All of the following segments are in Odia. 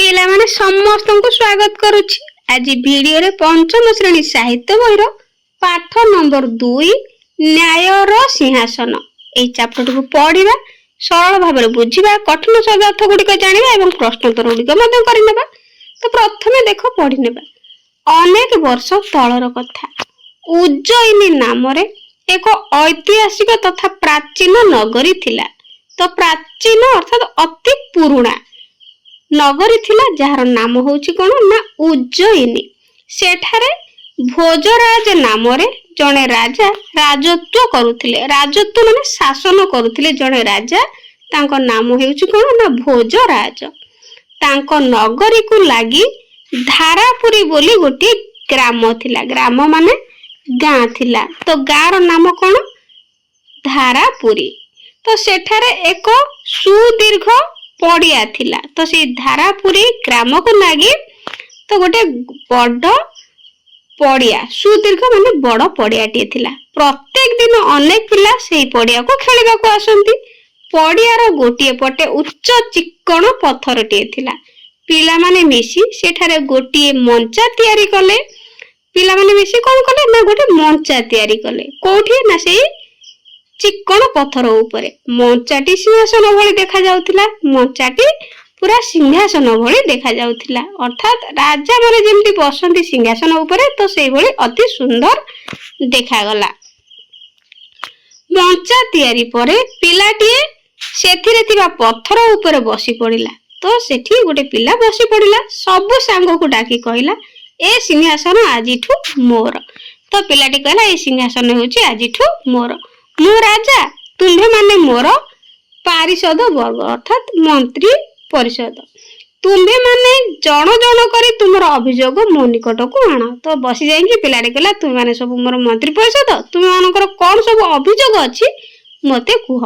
ପିଲାମାନେ ସମସ୍ତଙ୍କୁ ସ୍ୱାଗତ କରୁଛି। ଆଜି ଭିଡିଓରେ ପଞ୍ଚମ ଶ୍ରେଣୀ ସାହିତ୍ୟ ବହିର ପାଠ ନମ୍ବର 2 ନ୍ୟାୟର ସିଂହାସନ ଏହି ଚାପ୍ଟରଟିକୁ ପଢିବା, ସରଳ ଭାବରେ ବୁଝିବା, କଠିନ ଶବ୍ଦାର୍ଥ ଗୁଡିକ ଜାଣିବା ଏବଂ ପ୍ରଶ୍ନୋତ୍ତର ଗୁଡିକ ମଧ୍ୟ କରିନେବା। ତ ପ୍ରଥମେ ଦେଖ ପଢିନେବା। ଅନେକ ବର୍ଷ ତଳର କଥା, ଉଜ୍ଜୟିନୀ ନାମରେ ଏକ ଐତିହାସିକ ତଥା ପ୍ରାଚୀନ ନଗରୀ ଥିଲା। ତ ପ୍ରାଚୀନ ଅର୍ଥାତ ଅତି ପୁରୁଣା ନଗରୀ ଥିଲା, ଯାହାର ନାମ ହଉଛି କଣ ନା ଉଜ୍ଜୟିନୀ। ସେଠାରେ ଭୋଜରାଜ ନାମରେ ଜଣେ ରାଜା ରାଜତ୍ୱ କରୁଥିଲେ। ରାଜତ୍ୱ ମାନେ ଶାସନ କରୁଥିଲେ ଜଣେ ରାଜା, ତାଙ୍କ ନାମ ହେଉଛି କଣ ନା ଭୋଜରାଜ। ତାଙ୍କ ନଗରୀକୁ ଲାଗି ଧାରାପୁରୀ ବୋଲି ଗୋଟିଏ ଗ୍ରାମ ଥିଲା। ଗ୍ରାମ ମାନେ ଗାଁ ଥିଲା। ତ ଗାଁର ନାମ କଣ? ଧାରାପୁରୀ। ତ ସେଠାରେ ଏକ ସୁଦୀର୍ଘ ପଡିଆ ଥିଲା। ତ ସେଇ ଧାରାପୁରୀ ଗ୍ରାମକୁ ଲାଗି ତ ଗୋଟେ ବଡ ପଡିଆ, ସୁଦୀର୍ଘ ମାନେ ବଡ ପଡିଆଟିଏ ଥିଲା। ପ୍ରତ୍ୟେକ ଦିନ ଅନେକ ପିଲା ସେଇ ପଡିଆକୁ ଖେଳିବାକୁ ଆସନ୍ତି। ପଡିଆର ଗୋଟିଏ ପଟେ ଉଚ୍ଚ ଚିକ୍କଣ ପଥରଟିଏ ଥିଲା। ପିଲାମାନେ ମିଶି ସେଠାରେ ଗୋଟିଏ ମଞ୍ଚା ତିଆରି କଲେ। ପିଲାମାନେ ମିଶି କଣ କଲେ ନା ଗୋଟେ ମଞ୍ଚା ତିଆରି କଲେ। କୋଉଠି ନା ସେଇ ଚିକ୍କଣ ପଥର ଉପରେ। ମଞ୍ଚାଟି ସିଂହାସନ ଭଳି ଦେଖା ଯାଉଥିଲା। ମଞ୍ଚାଟି ପୁରା ସିଂହାସନ ଭଳି ଦେଖା ଯାଉଥିଲା। ଅର୍ଥାତ୍ ରାଜା ମାନେ ଯେମିତି ବସନ୍ତି ସିଂହାସନ ଉପରେ, ତ ସେଇଭଳି ଅତି ସୁନ୍ଦର ଦେଖାଗଲା। ମଞ୍ଚା ତିଆରି ପରେ ପିଲାଟିଏ ସେଥିରେ ଥିବା ପଥର ଉପରେ ବସି ପଡିଲା। ତ ସେଠି ଗୋଟେ ପିଲା ବସି ପଡିଲା। ସବୁ ସାଙ୍ଗକୁ ଡାକି କହିଲା, ଏ ସିଂହାସନ ଆଜିଠୁ ମୋର। ତ ପିଲାଟି କହିଲା, ଏ ସିଂହାସନ ହେଉଛି ଆଜିଠୁ ମୋର। ମୁଁ ରାଜା, ତୁମ୍ଭେ ମାନେ ମୋର ପାରିଷଦ ବର୍ଗ ଅର୍ଥାତ୍ ମନ୍ତ୍ରୀ ପରିଷଦ। ତୁମ୍ଭେ ମାନେ ଜଣ ଜଣ କରି ତୁମର ଅଭିଯୋଗ ମୋ ନିକଟକୁ ଆଣ। ତ ବସି ଯାଇକି ପିଲାଟି କହିଲା, ତୁମେ ମାନେ ସବୁ ମୋର ମନ୍ତ୍ରୀ ପରିଷଦ, ତୁମେ ମାନଙ୍କର କଣ ସବୁ ଅଭିଯୋଗ ଅଛି ମତେ କୁହ,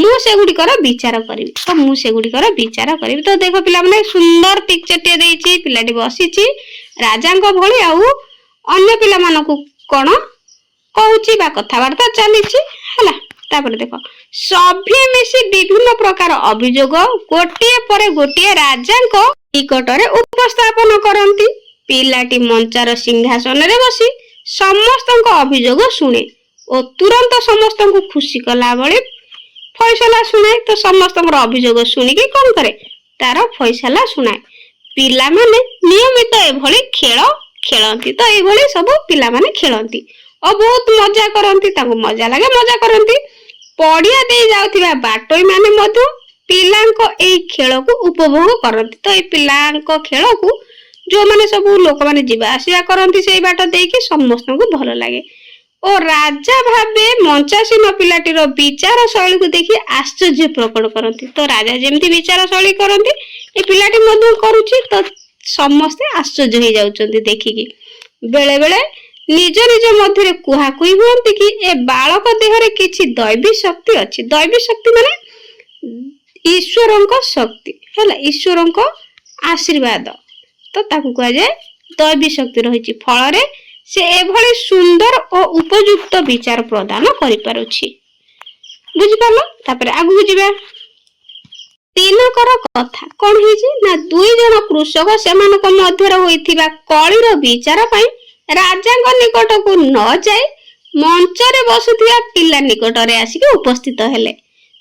ମୁଁ ସେଗୁଡିକର ବିଚାର କରିବି। ତ ମୁଁ ସେଗୁଡିକର ବିଚାର କରିବି। ତ ଦେଖ ପିଲାମାନେ, ସୁନ୍ଦର ପିକ୍ଚରଟିଏ ଦେଇଛି। ପିଲାଟି ବସିଛି ରାଜାଙ୍କ ଭଳି, ଆଉ ଅନ୍ୟ ପିଲାମାନଙ୍କୁ କଣ କହୁଛି ବା କଥାବାର୍ତ୍ତା ଚାଲିଛି ହେଲା। ତାପରେ ଦେଖ, ସଭ୍ୟ ମିଶି ବିଭିନ୍ନ ପ୍ରକାର ଅଭିଯୋଗ ଗୋଟିଏ ପରେ ଗୋଟିଏ ରାଜାଙ୍କ ନିକଟରେ ଉପସ୍ଥାପନ କରନ୍ତି। ପିଲାଟି ମଞ୍ଚାର ସିଂହାସନରେ ବସି ସମସ୍ତଙ୍କ ଅଭିଯୋଗ ଶୁଣେ ଓ ତୁରନ୍ତ ସମସ୍ତଙ୍କୁ ଖୁସି କଲା ଭଳି ଫଇସଲା ଶୁଣାଏ। ତ ସମସ୍ତଙ୍କର ଅଭିଯୋଗ ଶୁଣିକି କଣ କରେ, ତାର ଫଇସଲା ଶୁଣାଏ। ପିଲାମାନେ ନିୟମିତ ଏଭଳି ଖେଳ ଖେଳନ୍ତି। ତ ଏଇଭଳି ସବୁ ପିଲାମାନେ ଖେଳନ୍ତି ଓ ବହୁତ ମଜା କରନ୍ତି। ତାଙ୍କୁ ମଜା ଲାଗେ, ମଜା କରନ୍ତି। ପଡିଆ ଦେଇ ଯାଉଥିବା ବାଟୋଇ ମାନେ ମଧ୍ୟ ପିଲାଙ୍କ ଏଇ ଖେଳକୁ ଉପଭୋଗ କରନ୍ତି। ତ ଏଇ ପିଲାଙ୍କ ଖେଳକୁ ଯୋଉମାନେ ସବୁ ଲୋକମାନେ ଯିବା ଆସିବା କରନ୍ତି ସେଇ ବାଟ ଦେଇକି, ସମସ୍ତଙ୍କୁ ଭଲ ଲାଗେ। ଓ ରାଜା ଭାବେ ମଞ୍ଚାସୀନ ପିଲାଟିର ବିଚାର ଶୈଳୀକୁ ଦେଖି ଆଶ୍ଚର୍ଯ୍ୟ ପ୍ରକଟ କରନ୍ତି। ତ ରାଜା ଯେମିତି ବିଚାର ଶୈଳୀ କରନ୍ତି, ଏ ପିଲାଟି ମଧ୍ୟ କରୁଛି। ତ ସମସ୍ତେ ଆଶ୍ଚର୍ଯ୍ୟ ହେଇଯାଉଛନ୍ତି ଦେଖିକି। ବେଳେ ବେଳେ ନିଜ ନିଜ ମଧ୍ୟରେ କୁହାକୁହି ହୁଅନ୍ତି କି ଏ ବାଳକ ଦେହରେ କିଛି ଦୈବୀ ଶକ୍ତି ଅଛି। ଦୈବୀ ଶକ୍ତି ମାନେ ଈଶ୍ୱରଙ୍କ ଶକ୍ତି ହେଲା, ଈଶ୍ୱରଙ୍କ ଆଶୀର୍ବାଦ। ତ ତାକୁ କୁହାଯାଏ ଦୈବୀ ଶକ୍ତି ରହିଛି। ଫଳରେ ସେ ଏଭଳି ସୁନ୍ଦର ଓ ଉପଯୁକ୍ତ ବିଚାର ପ୍ରଦାନ କରିପାରୁଛି। ବୁଝିପାରିଲ? ତାପରେ ଆଗକୁ ଯିବା। ଦିନକର କଥା କଣ ହେଇଛି ନା, 2 ଜଣ କୃଷକ ସେମାନଙ୍କ ମଧ୍ୟରେ ହୋଇଥିବା କଳିର ବିଚାର ପାଇଁ ରାଜାଙ୍କ ନିକଟକୁ ନ ଯାଇ ମଞ୍ଚରେ ବସୁଥିବା ପିଲା ନିକଟରେ ଆସିକି ଉପସ୍ଥିତ ହେଲେ।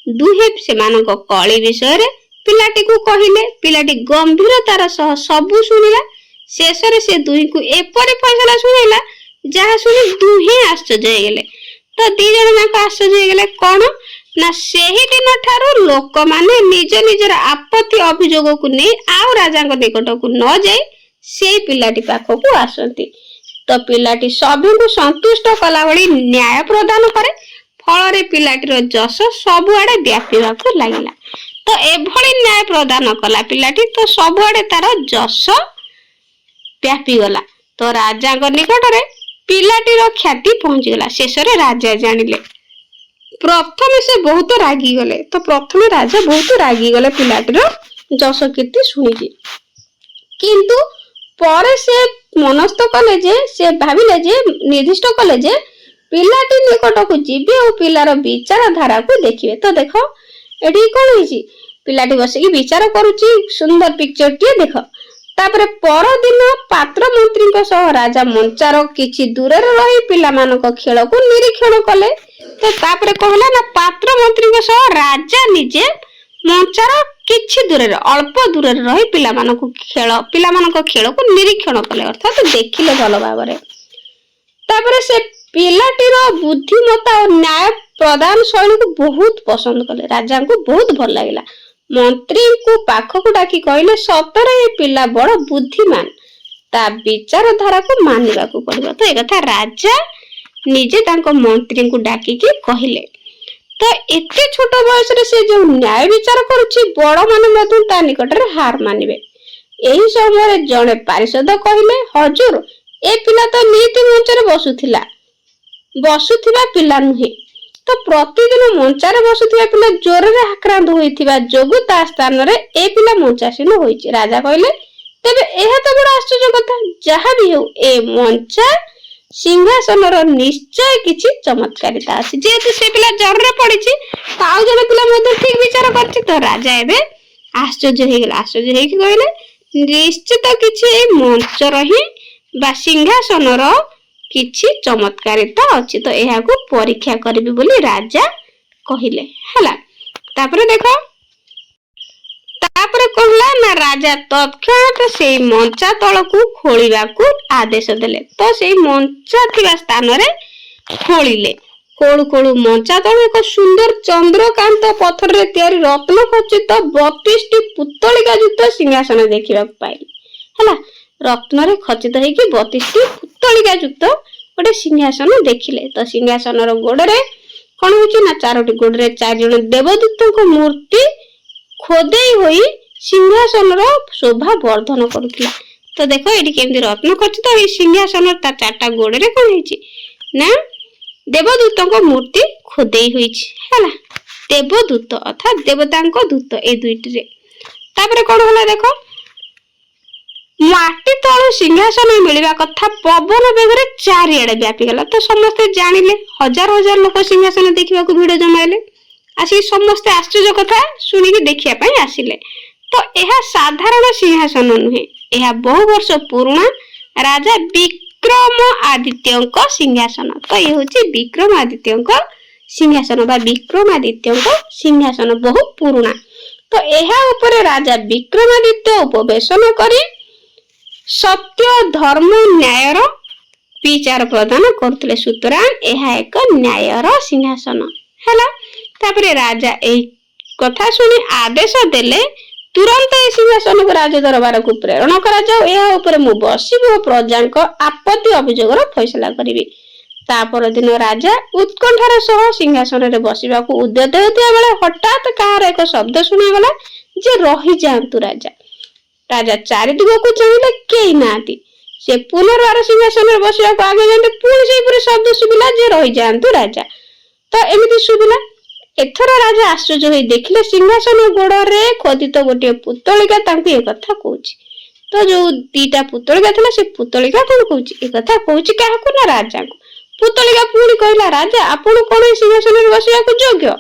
ଦୁହେଁ ସେମାନଙ୍କ କଳି ବିଷୟରେ ପିଲାଟିକୁ କହିଲେ। ପିଲାଟି ଗମ୍ଭୀରତାର ସହ ସବୁ ଶୁଣିଲା। ଶେଷରେ ସେ ଦୁହିଁଙ୍କୁ ଏପରି ଫଇସଲା ଶୁଣାଇଲା, ଯାହା ଶୁଣି ଦୁହେଁ ଆଶ୍ଚର୍ଯ୍ୟ ହେଇଗଲେ। ତ 2 ଜଣ ଯାକ ଆଶ୍ଚର୍ଯ୍ୟ ହେଇଗଲେ। କଣ ନା, ସେହି ଦିନ ଠାରୁ ଲୋକମାନେ ନିଜ ନିଜର ଆପତ୍ତି ଅଭିଯୋଗକୁ ନେଇ ଆଉ ରାଜାଙ୍କ ନିକଟକୁ ନ ଯାଇ ସେଇ ପିଲାଟି ପାଖକୁ ଆସନ୍ତି। ତ ପିଲାଟି ସଭିଙ୍କୁ ସନ୍ତୁଷ୍ଟ କଲା ଭଳି ନ୍ୟାୟ ପ୍ରଦାନ କରେ। ଫଳରେ ପିଲାଟିର ଯଶ ସବୁଆଡେ ବ୍ୟାପିବାକୁ ଲାଗିଲା। ତ ଏଭଳି ନ୍ୟାୟ ପ୍ରଦାନ କଲା ପିଲାଟି, ତ ସବୁଆଡେ ତାର ଯଶ ବ୍ୟାପିଗଲା। ତ ରାଜାଙ୍କ ନିକଟରେ ପିଲାଟିର ଖ୍ୟାତି ପହଞ୍ଚିଗଲା। ଶେଷରେ ରାଜା ଜାଣିଲେ। ପ୍ରଥମେ ସେ ବହୁତ ରାଗିଗଲେ। ତ ପ୍ରଥମେ ରାଜା ବହୁତ ରାଗିଗଲେ ପିଲାଟିର ଯଶ କୀର୍ତ୍ତି ଶୁଣିକି। କିନ୍ତୁ ପରେ ସେ ମନସ୍ଥ କଲେ ଯେ, ସେ ଭାବିଲେ ଯେ, ନିର୍ଦ୍ଦିଷ୍ଟ କଲେ ଯେ ପିଲାଟି ନିକଟକୁ ଯିବେ ଓ ପିଲାର ବିଚାର ଧାରାକୁ ଦେଖିବେ। ତ ଦେଖ ଏଠି କଣ ହେଇଛି ପିଲାଟି ବସିକି ବିଚାର କରୁଛି। ସୁନ୍ଦର ପିକ୍ଚରଟିଏ ଦେଖ। ତାପରେ ପରଦିନ ପାତ୍ର ମନ୍ତ୍ରୀଙ୍କ ସହ ରାଜା ମଞ୍ଚାର କିଛି ଦୂରରେ ରହି ପିଲାମାନଙ୍କ ଖେଳକୁ ନିରୀକ୍ଷଣ କଲେ। ତ ତାପରେ କହିଲା ନା ପାତ୍ର ମନ୍ତ୍ରୀଙ୍କ ସହ ରାଜା ନିଜେ ମଞ୍ଚାର କିଛି ଦୂରରେ ଅଳ୍ପ ଦୂରରେ ରହି ପିଲାମାନଙ୍କ ଖେଳକୁ ନିରୀକ୍ଷଣ କଲେ, ଅର୍ଥାତ ଦେଖିଲେ ଭଲ ଭାବରେ। ତାପରେ ସେ ପିଲାଟିର ବୁଦ୍ଧିମତ୍ତା ଓ ନ୍ୟାୟ ପ୍ରଦାନ ଶୈଳୀକୁ ବହୁତ ପସନ୍ଦ କଲେ। ରାଜାଙ୍କୁ ବହୁତ ଭଲ ଲାଗିଲା। ମନ୍ତ୍ରୀଙ୍କୁ ପାଖକୁ ଡାକି କହିଲେ, ସତରେ ଏ ପିଲା ବଡ ବୁଦ୍ଧିମାନ, ତା ବିଚାରଧାରାକୁ ମାନିବାକୁ ପଡିବ। ତ ଏକଥା ରାଜା ନିଜେ ତାଙ୍କ ମନ୍ତ୍ରୀଙ୍କୁ ଡାକିକି କହିଲେ। ତ ଏତେ ଛୋଟ ବୟସରେ ସେ ଯୋଉ ନ୍ୟାୟ ବିଚାର କରୁଛି, ବଡ ମାନେ ମଧ୍ୟ ତା ନିକଟରେ ହାର ମାନିବେ। ଏହି ସମୟରେ ଜଣେ ପାରିଷଦ କହିଲେ, ହଜୁର, ଏ ପିଲା ତ ନୀତି ମଞ୍ଚରେ ବସୁଥିବା ପିଲା ନୁହେଁ। ତ ପ୍ରତିଦିନ ମଞ୍ଚାରେ ବସୁଥିବା ପିଲା ଜ୍ୱରରେ ଆକ୍ରାନ୍ତ ହୋଇଥିବା ଯୋଗୁଁ ତା ସ୍ଥାନରେ ଏ ପିଲା ମଞ୍ଚାସୀନ ହୋଇଛି। ରାଜା କହିଲେ, ତେବେ ଏହା ତ ବଡ ଆଶ୍ଚର୍ଯ୍ୟ କଥା। ଯାହା ବି ହେଉ, ଏ ମଞ୍ଚା ସିଂହାସନର ନିଶ୍ଚୟ କିଛି ଚମତ୍କାରିତା ଅଛି। ଯେହେତୁ ସେ ପିଲା ଜ୍ୱରରେ ପଡିଛି, ତ ଆଉ ଜଣେ ପିଲା ମଧ୍ୟ ଠିକ ବିଚାର କରିଛି। ତ ରାଜା ଏବେ ଆଶ୍ଚର୍ଯ୍ୟ ହେଇଗଲା। ଆଶ୍ଚର୍ଯ୍ୟ ହେଇକି କହିଲେ, ନିଶ୍ଚିତ କିଛି ଏଇ ମଞ୍ଚର ହିଁ ବା ସିଂହାସନର କିଛି ଚମତ୍କାରିତା ଅଛି। ତ ଏହାକୁ ପରୀକ୍ଷା କରିବି ବୋଲି ରାଜା କହିଲେ। ହେଲା, ତାପରେ ଦେଖ, ତାପରେ କହିଲା ନା ରାଜା ତৎକ୍ଷଣାତ ସେଇ ମଞ୍ଚା ତଳକୁ ଖୋଳିବାକୁ ଆଦେଶ ଦେଲେ। ତ ସେଇ ମଞ୍ଚା ଥିବା ସ୍ଥାନରେ ଖୋଳିଲେ। ଖୋଳୁ ଖୋଳୁ ମଞ୍ଚା ତଳୁ ଏକ ସୁନ୍ଦର ଚନ୍ଦ୍ରକାନ୍ତ ପଥରରେ ତିଆରି ରତ୍ନ ଖଚିତ 32ଟି ପୁତ୍ତଳିକା ଯୁକ୍ତ ସିଂହାସନ ଦେଖିବାକୁ ପାଇଲେ। ହେଲା, ରତ୍ନରେ ଖଚିତ ହେଇକି 32ଟି ପୁତ୍ତଳିକା ଯୁକ୍ତ ଗୋଟେ ସିଂହାସନ ଦେଖିଲେ। ତ ସିଂହାସନର ଗୋଡରେ କଣ ହଉଛି ନା 4ଟି ଗୋଡରେ 4 ଜଣ ଦେବଦୂତଙ୍କ ମୂର୍ତ୍ତି ଖୋଦେଇ ହୋଇ ସିଂହାସନର ଶୋଭା ବର୍ଦ୍ଧନ କରୁଥିଲା। ତ ଦେଖ ଏଠି କେମିତି ରତ୍ନ ଖଚିତ ଏଇ ସିଂହାସନର ତା 4ଟା ଗୋଡରେ କଣ ହେଇଛି ନା ଦେବଦୂତଙ୍କ ମୂର୍ତ୍ତି ଖୋଦେଇ ହୋଇଛି। ହେଲା, ଦେବଦୂତ ଅର୍ଥାତ ଦେବତାଙ୍କ ଦୂତ ଏ ଦୁଇଟିରେ। ତାପରେ କଣ ହେଲା ଦେଖ, ମାଟି ତଳୁ ସିଂହାସନ ମିଳିବା କଥା ପବନ ବେଗରେ ଚାରିଆଡେ ବ୍ୟାପିଗଲା। ତ ସମସ୍ତେ ଜାଣିଲେ, ହଜାର ହଜାର ଲୋକ ସିଂହାସନ ଦେଖିବାକୁ ଭିଡ ଜମାଇଲେ। ଆସିକି ସମସ୍ତେ ଆଶ୍ଚର୍ଯ୍ୟ କଥା ଶୁଣିକି ଦେଖିବା ପାଇଁ ଆସିଲେ। ତ ଏହା ସାଧାରଣ ସିଂହାସନ ନୁହେଁ, ଏହା ବହୁ ବର୍ଷ ପୁରୁଣା ରାଜା ବିକ୍ରମ ଆଦିତ୍ୟଙ୍କ ସିଂହାସନ। ତ ଇଏ ହଉଛି ବିକ୍ରମାଦିତ୍ୟଙ୍କ ସିଂହାସନ ବା ବିକ୍ରମାଦିତ୍ୟଙ୍କ ସିଂହାସନ, ବହୁ ପୁରୁଣା। ତ ଏହା ଉପରେ ରାଜା ବିକ୍ରମାଦିତ୍ୟ ଉପବେଶନ କରି ସତ୍ୟ ଧର୍ମ ନ୍ୟାୟର ବିଚାର ପ୍ରଦାନ କରୁଥିଲେ। ସୁତରାଂ ଏହା ଏକ ନ୍ୟାୟର ସିଂହାସନ। ହେଲା, ତାପରେ ରାଜା ଏହି କଥା ଶୁଣି ଆଦେଶ ଦେଲେ, ତୁରନ୍ତ ଏହି ସିଂହାସନକୁ ରାଜ ଦରବାରକୁ ପ୍ରେରଣ କରାଯାଉ। ଏହା ଉପରେ ମୁଁ ବସିବି ଓ ପ୍ରଜାଙ୍କ ଆପତ୍ତି ଅଭିଯୋଗର ଫଇସଲା କରିବି। ତା ପରଦିନ ରାଜା ଉତ୍କଣ୍ଠାର ସହ ସିଂହାସନରେ ବସିବାକୁ ଉଦ୍ୟତ ହେଉଥିବା ବେଳେ ହଠାତ୍ କାହାର ଏକ ଶବ୍ଦ ଶୁଣାଗଲା ଯେ, ରହିଯାଆନ୍ତୁ ରାଜା। ରାଜା ଚାରିଦିଗକୁ ଚାହିଁଲେ, କେହି ନାହାନ୍ତି। ସେ ପୁନର୍ବାର ସିଂହାସନରେ ବସିବାକୁ ଆଗେ ଯାଆନ୍ତି, ପୁଣି ସେହିପରି ଶବ୍ଦ ଶୁଭିଲା ଯେ, ରହିଯାଆନ୍ତୁ ରାଜା। ତ ଏମିତି ଶୁଭିଲା। ଏଥର ରାଜା ଆଶ୍ଚର୍ଯ୍ୟ ହୋଇ ଦେଖିଲେ, ସିଂହାସନ ଗୋଡରେ ଖୋଦିତ ଗୋଟିଏ ପୁତ୍ତଳିକା ତାଙ୍କୁ ଏକଥା କହୁଛି। ତ ଯୋଉ 2ଟା ପୁତ୍ତଳିକା ଥିଲା, ସେ ପୁତ୍ତଳିକା କଣ କହୁଛି? ଏକଥା କହୁଛି କାହାକୁ? ନା ରାଜାଙ୍କୁ। ପୁତ୍ତଳିକା ପୁଣି କହିଲା, ରାଜା, ଆପଣ କଣ ଏହି ସିଂହାସନରେ ବସିବାକୁ ଯୋଗ୍ୟ?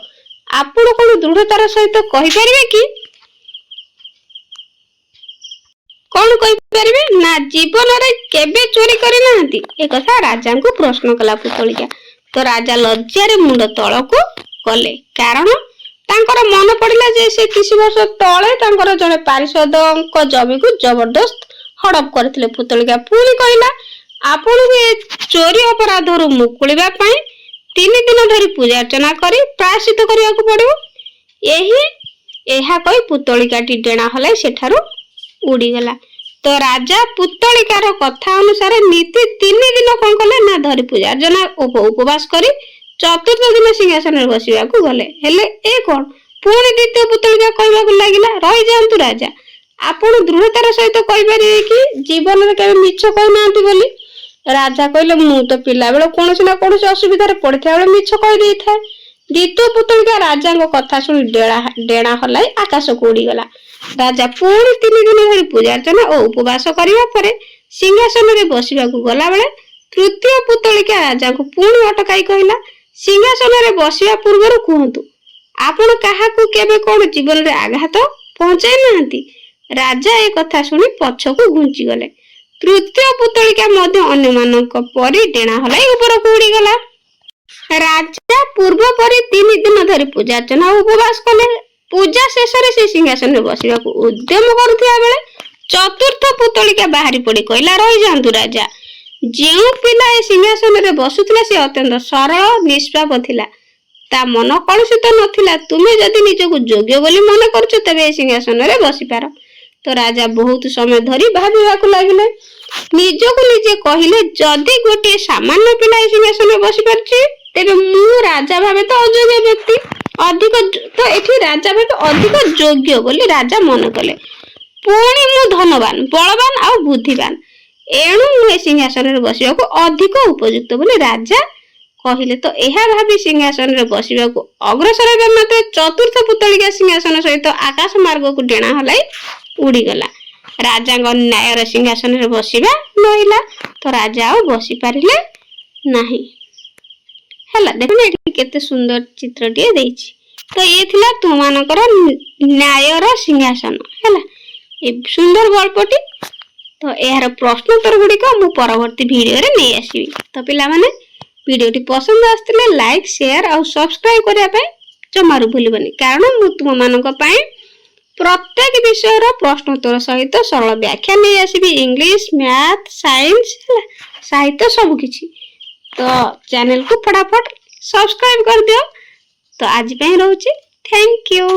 ଆପଣ କଣ ଦୃଢତାର ସହିତ କହିପାରିବେ କି? କଣ କହିପାରିବେ? ନା ଜୀବନରେ କେବେ ଚୋରି କରିନାହାନ୍ତି। ଏକଥା ରାଜାଙ୍କୁ ପ୍ରଶ୍ନ କଲା ପୁତ୍ତଳିକା। ତ ରାଜା ଲଜ୍ଜାରେ ମୁଣ୍ଡ ତଳକୁ କଲେ, କାରଣ ତାଙ୍କର ମନେ ପଡିଲା ଯେ ସେ କିଛି ବର୍ଷ ତଳେ ତାଙ୍କର ଜଣେ ପାରିଷଦଙ୍କ ଜମିକୁ ଜବରଦସ୍ତ ହଡପ କରିଥିଲେ। ପୁତ୍ତଳିକା ପୁଣି କହିଲା, ଆପଣଙ୍କୁ ଏ ଚୋରି ଅପରାଧରୁ ମୁକୁଳିବା ପାଇଁ 3 ଦିନ ଧରି ପୂଜା ଅର୍ଚ୍ଚନା କରି ପ୍ରାୟଶ୍ଚିତ କରିବାକୁ ପଡିବ। ଏହା କହି ପୁତ୍ତଳିକାଟି ଡେଣା ହଲାଇ ସେଠାରୁ ଉଡିଗଲା। ତ ରାଜା ପୁତ୍ତଳିକାର କଥା ଅନୁସାରେ ନୀତି 3 ଦିନ କଣ କଲେ ନା ଧରି ପୂଜା ଅର୍ଚ୍ଚନା ଉପବାସ କରି 4ଥ ଦିନ ସିଂହାସନରେ ବସିବାକୁ ଗଲେ। ହେଲେ ଏ କଣ, ପୁଣି ଦ୍ୱିତୀୟ ପୁତ୍ତଳିକା କହିବାକୁ ଲାଗିଲା, ରହିଯାଆନ୍ତୁ ରାଜା। ଆପଣ ଦୃଢତାର ସହିତ କହିପାରିବେ କି ଜୀବନରେ କେବେ ମିଛ କହିନାହାନ୍ତି ବୋଲି? ରାଜା କହିଲେ, ମୁଁ ତ ପିଲାବେଳେ କୌଣସି ନା କୌଣସି ଅସୁବିଧାରେ ପଡିଥିବା ବେଳେ ମିଛ କହିଦେଇଥାଏ। ଦ୍ୱିତୀୟ ପୁତ୍ତଳିକା ରାଜାଙ୍କ କଥା ଶୁଣି ଡେଣା ହଲାଇ ଆକାଶକୁ ଉଡିଗଲା। ରାଜା ପୁଣି 3 ଦିନ ଧରି ପୂଜା ଅର୍ଚ୍ଚନା ଓ ଉପବାସ କରିବା ପରେ ସିଂହାସନରେ ବସିବାକୁ ଗଲାବେଳେ ତୃତୀୟ ପୁତ୍ତଳିକା ରାଜାଙ୍କୁ ପୁଣି ଅଟକାଇ କହିଲା, ସିଂହାସନରେ ବସିବା ପୂର୍ବରୁ କୁହନ୍ତୁ, ଆପଣ କାହାକୁ କେବେ କଣ ଜୀବନରେ ଆଘାତ ପହଞ୍ଚାଇ ନାହାନ୍ତି? ରାଜା ଏ କଥା ଶୁଣି ପଛକୁ ଘୁଞ୍ଚି ଗଲେ। ତୃତୀୟ ପୁତଳିକା ମଧ୍ୟ ଅନ୍ୟମାନଙ୍କ ପରି ଡେଣା ହଲାଇ ଉପରକୁ ଉଡ଼ିଗଲା। ରାଜା ପୂର୍ବ ପରି 3 ଦିନ ଧରି ପୂଜାର୍ଚ୍ଚନା ଓ ଉପବାସ କଲେ। ପୂଜା ଶେଷରେ ସେ ସିଂହାସନରେ ବସିବାକୁ ଉଦ୍ୟମ କରୁଥିବା ବେଳେ ଚତୁର୍ଥ ପୁତଳିକା ବାହାରି ପଡି କହିଲା, ରହିଯାଆନ୍ତୁ ରାଜା। ଯେଉଁ ପିଲା ଏ ସିଂହାସନରେ ବସୁଥିଲା ସେ ଅତ୍ୟନ୍ତ ସରଳ ନିଷ୍ପାପ ଥିଲା। ତା ମନ କଳୁଷିତ ନଥିଲା। ତୁମେ ଯଦି ନିଜକୁ ଯୋଗ୍ୟ ବୋଲି ମନେ କରୁଛ ତେବେ ଏ ସିଂହାସନରେ ବସିପାର। ତ ରାଜା ବହୁତ ସମୟ ଧରି ଭାବିବାକୁ ଲାଗିଲେ। ନିଜକୁ ନିଜେ କହିଲେ, ଯଦି ଗୋଟିଏ ସାମାନ୍ୟ ପିଲା ଏ ସିଂହାସନରେ ବସିପାରୁଛି ତେବେ ମୁଁ ରାଜା ଭାବେ ତ ଅଯୋଗ୍ୟ ବ୍ୟକ୍ତି, ଏଠି ରାଜା ଭାବେ ଅଧିକ ଯୋଗ୍ୟ ବୋଲି ରାଜା ମନେ କଲେ। ପୁଣି ମୁଁ ଧନବାନ, ବଳବାନ ଆଉ ବୁଦ୍ଧିବାନ, ଏଣୁ ମୁଁ ଏ ସିଂହାସନରେ ବସିବାକୁ ଅଧିକ ଉପଯୁକ୍ତ ବୋଲି ରାଜା କହିଲେ। ତ ଏହା ଭାବି ସିଂହାସନରେ ବସିବାକୁ ଅଗ୍ରସର ହେବା ମାତ୍ରେ ଚତୁର୍ଥ ପୁତଳିକା ସିଂହାସନ ସହିତ ଆକାଶ ମାର୍ଗକୁ ଡେଣା ହଲାଇ ଉଡ଼ିଗଲା। ରାଜାଙ୍କ ନ୍ୟାୟର ସିଂହାସନରେ ବସିବା ରହିଲା। ତ ରାଜା ଆଉ ବସି ପାରିଲେ ନାହିଁ। ହେଲା, ଦେଖୁନ ଏଠି କେତେ ସୁନ୍ଦର ଚିତ୍ରଟିଏ ଦେଇଛି। ତ ଇଏ ଥିଲା ତୁମମାନଙ୍କର ନ୍ୟାୟର ସିଂହାସନ। ହେଲା, ଏ ସୁନ୍ଦର ଗଳ୍ପଟି। ତ ଏହାର ପ୍ରଶ୍ନୋତ୍ତର ଗୁଡ଼ିକ ମୁଁ ପରବର୍ତ୍ତୀ ଭିଡ଼ିଓରେ ନେଇ ଆସିବି। ତ ପିଲାମାନେ ଭିଡ଼ିଓଟି ପସନ୍ଦ ଆସିଥିଲେ ଲାଇକ୍, ସେୟାର ଆଉ ସବସ୍କ୍ରାଇବ କରିବା ପାଇଁ ଜମାରୁ ଭୁଲିବନି, କାରଣ ମୁଁ ତୁମମାନଙ୍କ ପାଇଁ ପ୍ରତ୍ୟେକ ବିଷୟର ପ୍ରଶ୍ନୋତ୍ତର ସହିତ ସରଳ ବ୍ୟାଖ୍ୟା ନେଇ ଆସିବି। ଇଂଲିଶ, ମ୍ୟାଥ, ସାଇନ୍ସ, ହେଲା, ସାହିତ୍ୟ ସବୁକିଛି। ତ ଚ୍ୟାନେଲକୁ ଫଟାଫଟ ସବସ୍କ୍ରାଇବ କରିଦିଅ। ତ ଆଜି ପାଇଁ ରହୁଛି। Thank you.